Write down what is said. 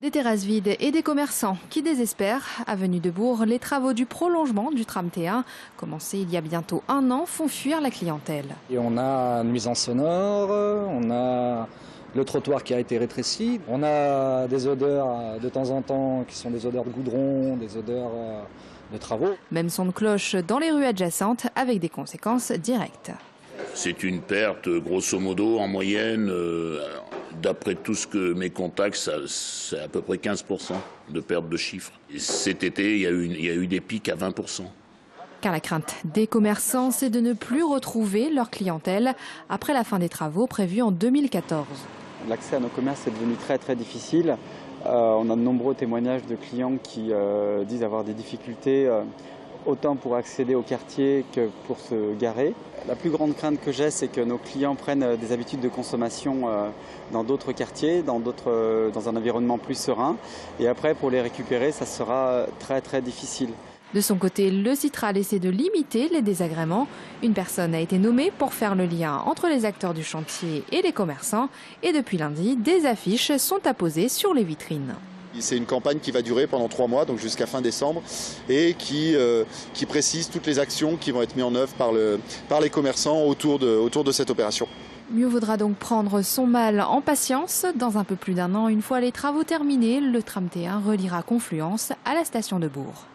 Des terrasses vides et des commerçants qui désespèrent. Avenue de Bourg, les travaux du prolongement du tram T1, commencés il y a bientôt 1 an, font fuir la clientèle. Et on a une nuisance sonore, on a le trottoir qui a été rétréci, on a des odeurs de temps en temps qui sont des odeurs de goudron, des odeurs de travaux. Même son de cloche dans les rues adjacentes avec des conséquences directes. C'est une perte, grosso modo, en moyenne, d'après tout ce que mes contacts, c'est à peu près 15% de perte de chiffre. Et cet été, il y a eu des pics à 20%. Car la crainte des commerçants, c'est de ne plus retrouver leur clientèle après la fin des travaux prévus en 2014. L'accès à nos commerces est devenu très difficile. On a de nombreux témoignages de clients qui disent avoir des difficultés autant pour accéder au quartier que pour se garer. La plus grande crainte que j'ai, c'est que nos clients prennent des habitudes de consommation dans d'autres quartiers, dans un environnement plus serein. Et après, pour les récupérer, ça sera très difficile. De son côté, le Citral essaie de limiter les désagréments. Une personne a été nommée pour faire le lien entre les acteurs du chantier et les commerçants. Et depuis lundi, des affiches sont apposées sur les vitrines. C'est une campagne qui va durer pendant 3 mois, donc jusqu'à fin décembre, et qui précise toutes les actions qui vont être mises en œuvre par les commerçants autour de cette opération. Mieux vaudra donc prendre son mal en patience. Dans un peu plus d'1 an, une fois les travaux terminés, le tram T1 reliera Confluence à la station de Bourg.